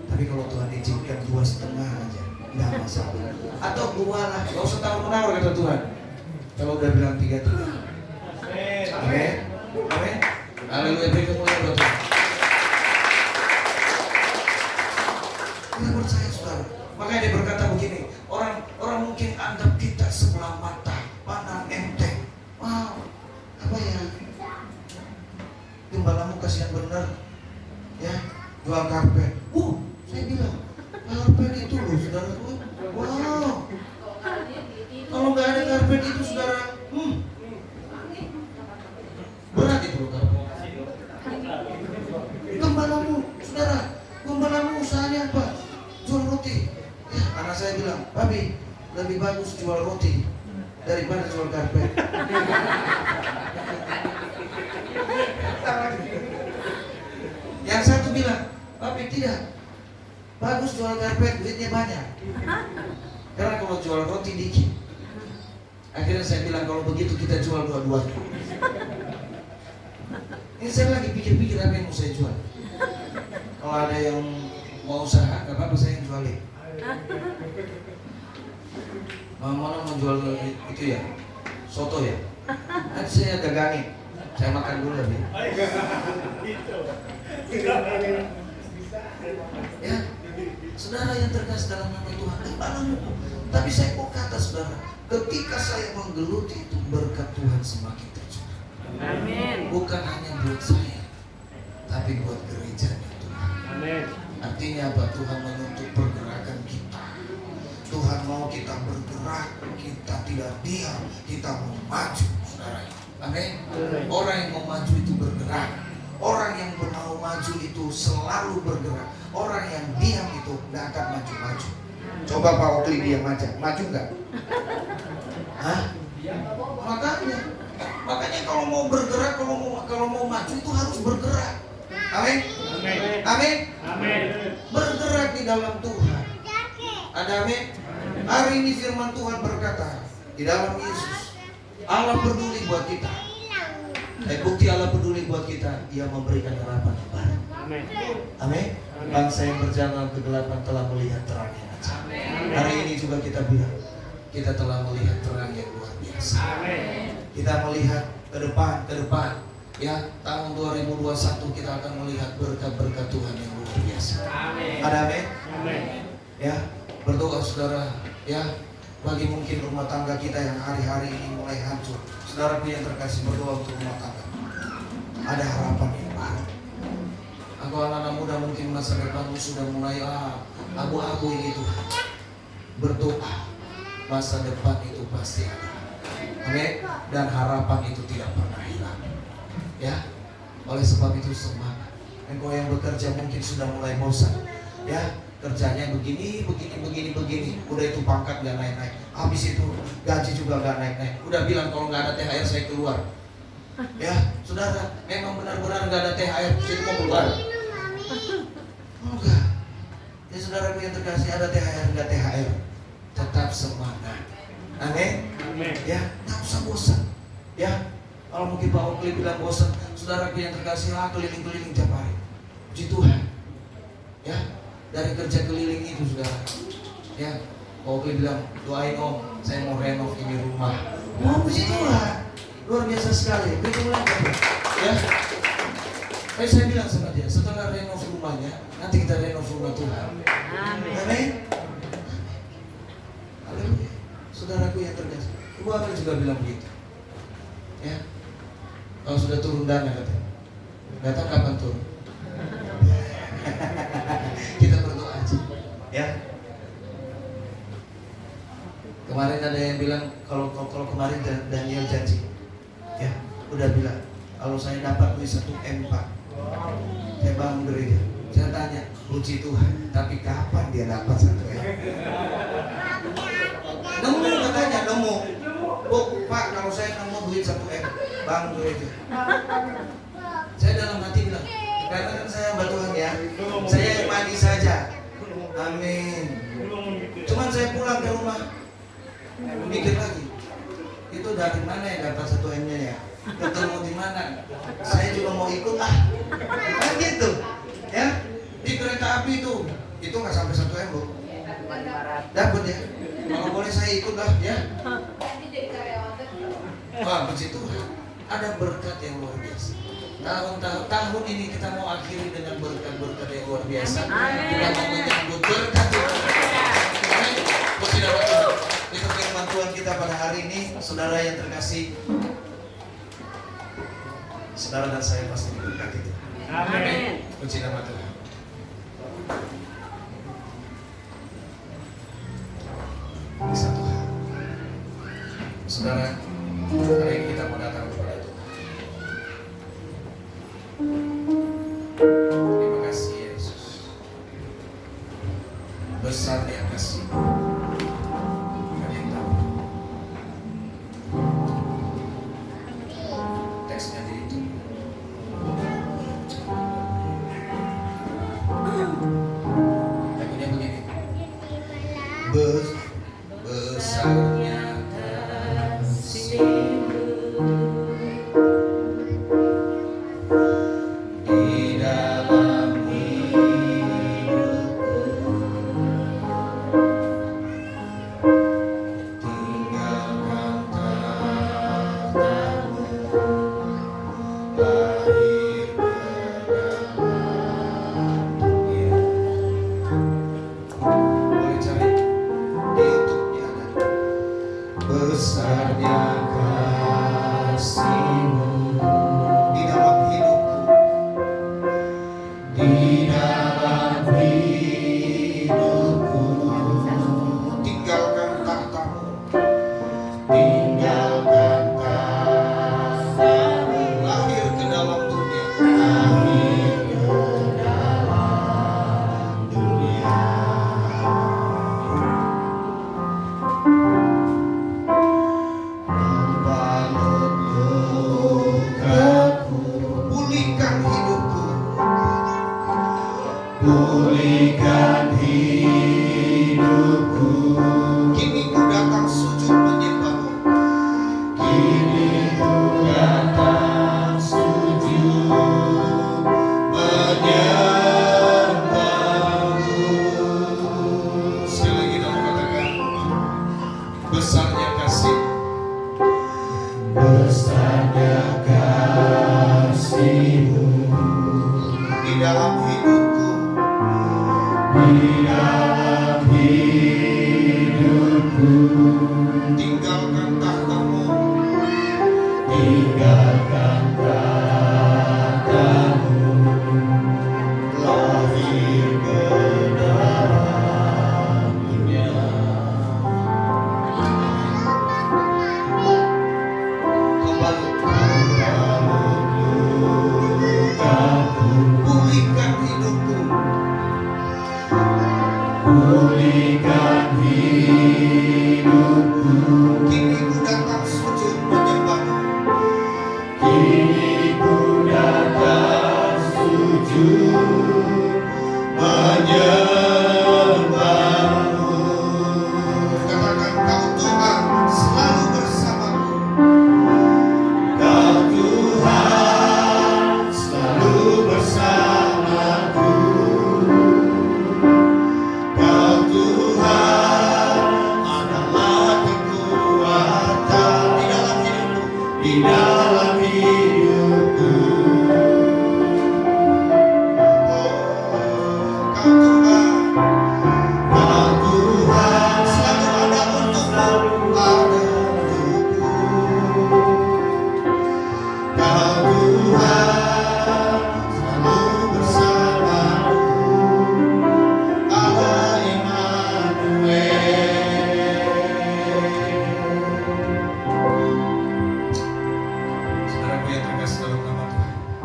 S1: Tapi kalau Tuhan izinkan 2,5 aja, nggak masalah. Atau 2 lah, nggak usah tawar-menawar kata Tuhan. Kalau udah bilang 3. Amin. Amin. Haleluya, beri kemuliaan buat Tuhan. Kita percaya saudara. Makanya dia berkata begini, orang mungkin anggap kita sebelah mata, pandang enteng. Wow, apa ya? Gembalamu kasihan bener, ya, jual karpet. Saya bilang, karpet itu loh saudara. Wow, kalau nggak ada karpet itu saudara, berat itu loh karpet. Gembalamu saudara, gembalamu usahanya apa? Jual roti. Ya, anak saya bilang, Papi, lebih bagus jual roti daripada jual karpet. Yang satu bilang, Papi tidak, Bagus jual karpet, duitnya banyak. Karena kalau jual roti dikit. Akhirnya saya bilang kalau begitu kita jual dua-duanya. Ini saya lagi pikir-pikir apa yang mau saya jual. Kalau ada yang mau usaha, gak apa-apa saya yang jualin. Mana mau jual itu ya? Soto ya? Nanti saya dagangin. Saya makan dulu lebih. Ya, saudara yang terkasih dalam nama Tuhan, tapi saya mau kata saudara, ketika saya menggeluti itu berkat Tuhan semakin tercurah.
S2: Amin.
S1: Bukan hanya buat saya, tapi buat gerejanya Tuhan.
S2: Amin.
S1: Artinya apa? Tuhan menuntut pergerakan kita. Tuhan mau kita bergerak, kita tidak diam, kita mau maju, saudara. Amin. Orang yang mau maju itu bergerak. Orang yang mau maju itu selalu bergerak. Orang yang diam itu tidak akan maju-maju. Coba Pak Okli diam aja, maju nggak? Hah? Makanya kalau mau bergerak, kalau mau maju itu harus bergerak. Amin. Amin. Amin. Bergerak di dalam Tuhan. Ada amin. Hari ini firman Tuhan berkata di dalam Yesus, Allah peduli buat kita. Bukti Allah peduli buat kita, Dia memberikan harapan yang baru. Amin. Amin. Bangsa yang berjalan kegelapan telah melihat terang yang ajaib. Hari ini juga kita bilang, kita telah melihat terang yang luar biasa. Kita melihat ke depan. Ya, tahun 2021 kita akan melihat berkat-berkat Tuhan yang luar biasa. Ada amin? Ya, berdoa saudara. Ya, bagi mungkin rumah tangga kita yang hari-hari ini mulai hancur. Saudaraku yang terkasih, berdoa untuk rumah tangga. Ada harapan yang baru. Aku anak-anak muda mungkin masa depanmu sudah mulai abu-abu ini Tuhan. Berdoa, masa depan itu pasti ada. Amin. Dan harapan itu tidak pernah hilang. Ya, oleh sebab itu semangat. Engkau yang bekerja mungkin sudah mulai bosan. Ya, kerjanya begini. Udah itu pangkat gak naik-naik. Habis itu gaji juga gak naik-naik. Udah bilang kalau gak ada THR saya keluar. Ya, saudara, memang benar-benar gak ada THR, saya mau keluar. Enggak. Ya saudara yang terkasih, ada THR gak THR, tetap semangat. Amin. Ya, gak usah bosan. Ya, kalau mungkin Pak Okli bilang bosan, saudaraku yang terkasih, keliling-keliling tiap hari. Puji Tuhan. Ya, dari kerja keliling itu saudara. Ya, Pak Okli bilang, doain Om, saya mau renov ini rumah. Oh, puji Tuhan. Luar biasa sekali. Ya. Tapi saya bilang sama dia, setelah renov rumahnya, nanti kita renov rumah Tuhan. Amin. Haleluya. Saudaraku yang terkasih, Ibu Amel juga bilang begitu. Ya. Kalau sudah turun dana katanya, nggak tahu kapan turun. Kita berdoa aja. Ya. Kemarin ada yang bilang kalau kemarin Daniel janji, ya udah bilang kalau saya dapat duit 1 M Pak, saya bangun gereja. Saya tanya, puji Tuhan, tapi kapan dia dapat 1 M? Nemu katanya, nemu. Bu, Pak, kalau saya nemu duit 1 M, bangun gereja. Saya dalam hati bilang, karena kan saya hamba Tuhan ya, saya mandi saja. Amin. Cuman saya pulang ke rumah, mikir lagi, itu dari mana ya dapat 1 M-nya ya? Ketemu di mana? Saya juga mau ikut kan gitu, ya? Di kereta api itu nggak sampai 1 M Bu. Dapat ya? Kalau boleh saya ikut lah ya. Wah, puji Tuhan. Ada berkat yang luar biasa. Tahun ini kita mau akhiri dengan berkat-berkat yang luar biasa. Kita mau menyambut berkat Tuhan. Puji Tuhan. Itu firman Tuhan kita pada hari ini, saudara yang terkasih. Saudara dan saya pasti diberkati. Amin. Puji nama Tuhan. Satu hal, saudara, hari ini kita mau datang kepada Tuhan. Terima kasih Yesus. Besar dia kasih. Kalian tahu. Teksnya di itu. Tapi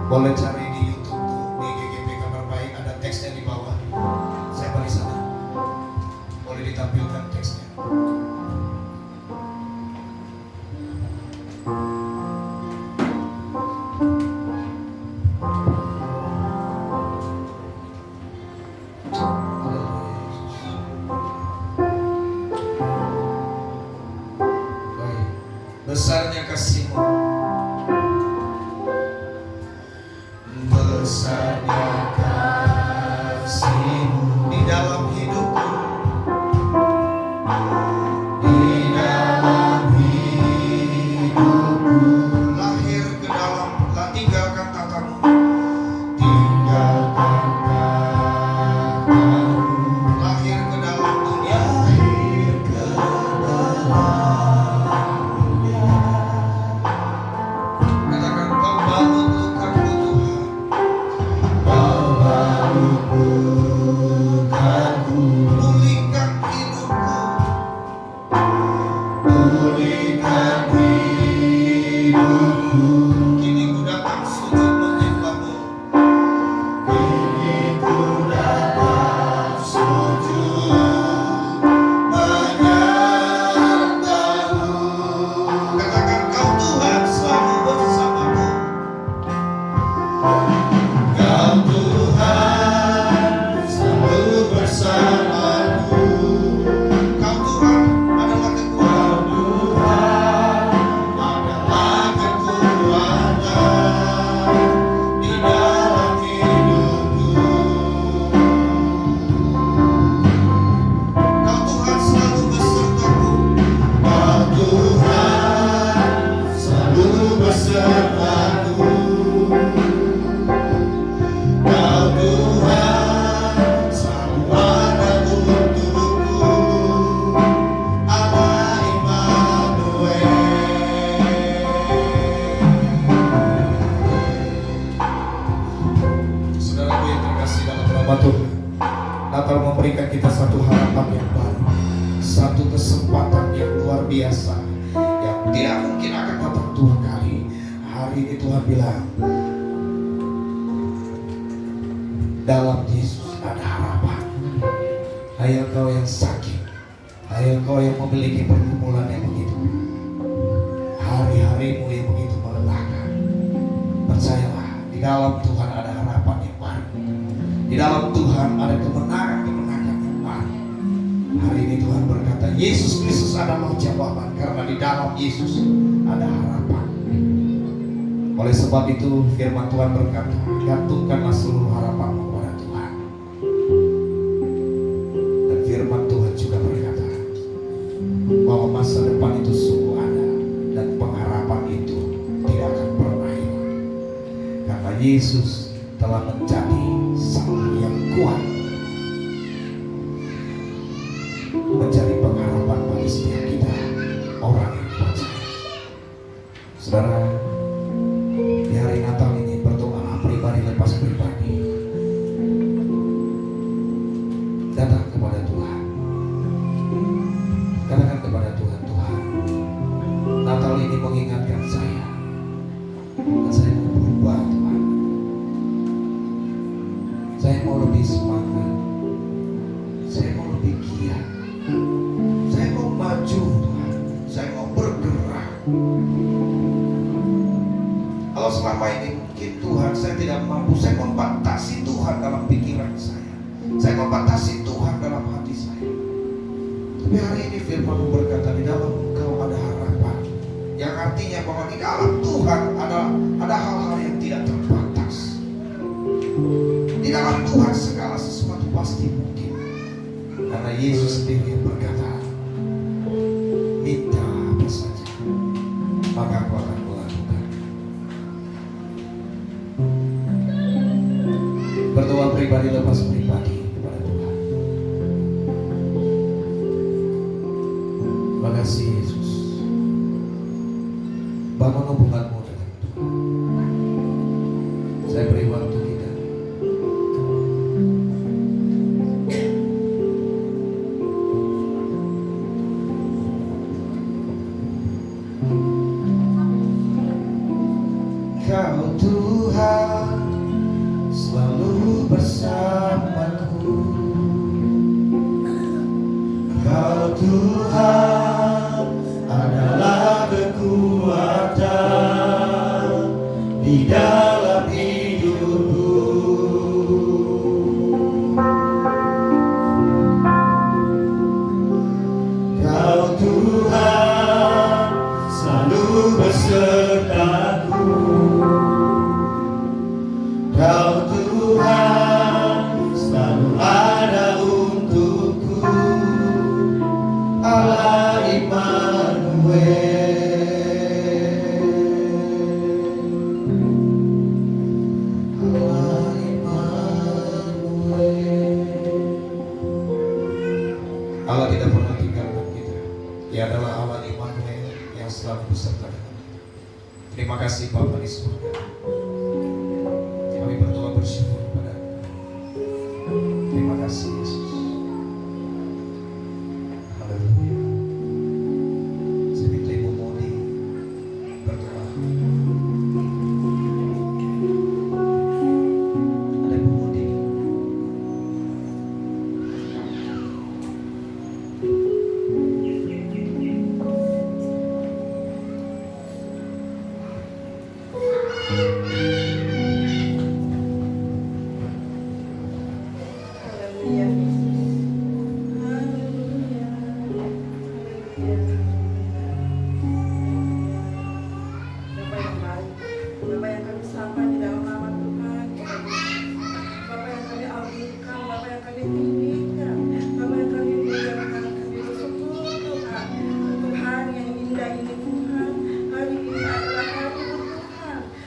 S1: Boleh cari di YouTube tuh, di GGP Kabar Baik ada teksnya di bawah. Saya di sana. Boleh ditampilkan teksnya. Baik. Besarnya kasih-Mu. Besarnya kasih-Mu di dalam hidupku, di dalam hidupku, lahir ke dalam, tinggalkan tatamu, tinggalkan tatamu, lahir ke dalam dunia, lahir ke dalam dunia. Katakan Kau bangun lukaku Tuhan, pulihkan hidupku, pulihkan hidupku. Kini ku datang sujud menyembah-Mu, kini ku datang sujud menyembah-Mu. Katakan Kau Tuhan selalu bersamaku, Kau Tuhan selalu bersamaku. Kau Tuhan adalah kekuatan, adalah kekuatan di dalam hidupku. Kau Tuhan selalu besertaku, Kau Tuhan selalu besertaku. Kau Tuhan selalu ada untukku, Allah Immanuel. Saudaraku yang terkasih dalam nama Tuhan, Natal memberikan kita satu harapan yang baru, satu kesempatan yang luar biasa yang tidak mungkin akan datang dua kali. Hari ini Tuhan bilang, dalam Yesus ada harapan. Hai engkau yang sakit, hai engkau yang memiliki pergumulan yang begitu, hari-harimu yang begitu melelahkan, percayalah, di dalam Tuhan ada harapan yang baru. Di dalam Tuhan ada kemenangan-kemenangan yang baru. Hari ini Tuhan berkata, Yesus Kristus adalah jawaban, karena di dalam Yesus ada harapan. Oleh sebab itu firman Tuhan berkata, gantungkanlah seluruh harapanmu kepada Tuhan. Dan firman Tuhan juga berkata bahwa masa depan itu sungguh ada, dan pengharapan itu tidak akan pernah hilang, karena Yesus telah menjadi satu yang kuat Saudara, di hari Natal ini berdoa pribadi lepas pribadi. Datang kepada Tuhan. Katakan kepada Tuhan, Tuhan, Natal ini mengingatkan saya. Dan saya mau berubah, Tuhan. Saya mau lebih semangat. Saya mau lebih giat. Saya mau maju, Tuhan. Saya mau bergerak. Kalau selama ini mungkin Tuhan saya tidak mampu, saya membatasi Tuhan dalam pikiran saya. Saya membatasi Tuhan dalam hati saya. Tapi hari ini firman berkata di dalam Engkau ada harapan. Yang artinya bahwa di dalam Tuhan ada hal-hal yang tidak terbatas. Di dalam Tuhan segala sesuatu pasti mungkin. Karena Yesus sendiri yang berkata, minta apa saja, maka aku akan melakukan. Berdoa pribadi lepas pribadi kepada Tuhan. Terima kasih Yesus. Bangun hubunganmu dengan Tuhan. Saya beri waktu kita. Kau Tuhan selalu bersamaku. Kau Tuhan adalah kekuatan di dalam hidupku. Kau Tuhan selalu besertaku. Kau Tuhan selalu ada untukku. Allah Immanuel. Allah Immanuel. Allah tidak pernah tinggalkan kita. Dia adalah Allah Immanuel yang selalu beserta dengan kita. Terima kasih Bapa di surga. Kami berdoa bersyukur kepada Engkau. Terima kasih Yesus. Haleluya. Saya minta Ibu Moni berdoa. Ada Ibu Moni.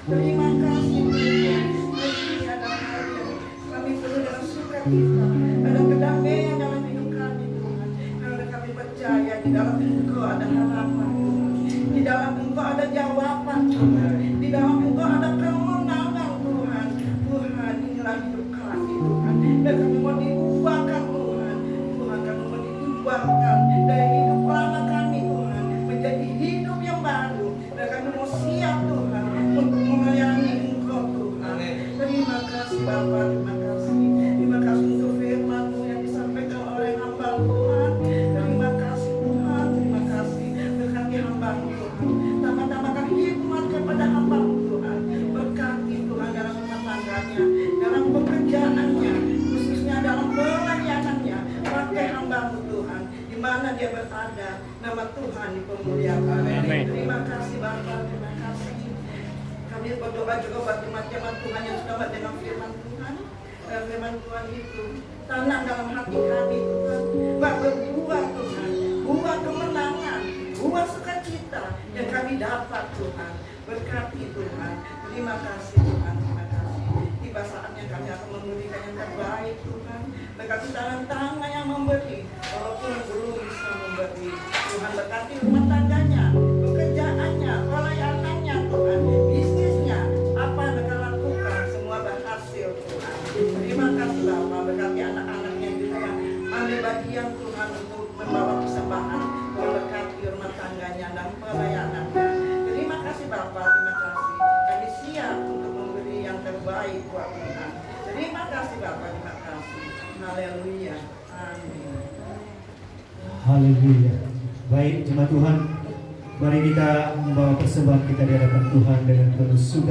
S2: Terima kasih Tuhan. Ini adalah hari yang kami penuh dengan sukacita. Ada kedamaian dalam hidup kami Tuhan. Karena kami percaya di dalam Engkau ada harapan Tuhan. Di dalam Engkau ada jawaban Tuhan. Di dalam Engkau ada kemenangan Tuhan. Tuhan, inilah hidup kami Tuhan. Dan kami mau diubahkan Tuhan. Tuhan, kami mau diubahkan dari hidup lama kami Tuhan menjadi hidup yang baru. Dan kami mau siap Tuhan untuk melayani Engkau Tuhan. Terima kasih Bapa, terima kasih. Terima kasih untuk firman-Mu yang disampaikan oleh hamba Tuhan. Terima kasih Tuhan, terima kasih. Berkati hamba-Mu Tuhan. Tambah-tambahkan hikmat kepada hamba-Mu Tuhan. Berkati Tuhan dalam rumah tangganya, dalam pekerjaannya, khususnya dalam pelayanannya. Pakai hamba-Mu Tuhan, di mana dia berada, nama Tuhan dipermuliakan. Terima kasih Bapa, terima kasih. Kami berdoa juga buat jemaat-jemaat Tuhan yang sudah mendengar firman Tuhan. Dan firman Tuhan itu tanam dalam hati kami Tuhan. Buat berbuah Tuhan, buah kemenangan, buah sukacita yang kami dapat Tuhan. Berkati Tuhan. Terima kasih Tuhan, terima kasih. Tiba saatnya kami akan memberikan yang terbaik Tuhan. Berkati tangan-tangan yang memberi, walaupun belum bisa memberi. Tuhan berkati rumah tangganya, pekerjaannya, pelayanannya. bagian Tuhan untuk membawa persembahan, memberkati rumah tangganya dan pelayanannya. Terima kasih Bapak, terima kasih. Kami siap untuk memberi yang terbaik buat Tuhan. Terima kasih Bapak, terima kasih. Haleluya. Amin.
S3: Haleluya. Baik jemaat Tuhan, mari kita membawa persembahan kita di hadapan Tuhan dengan penuh sukacita.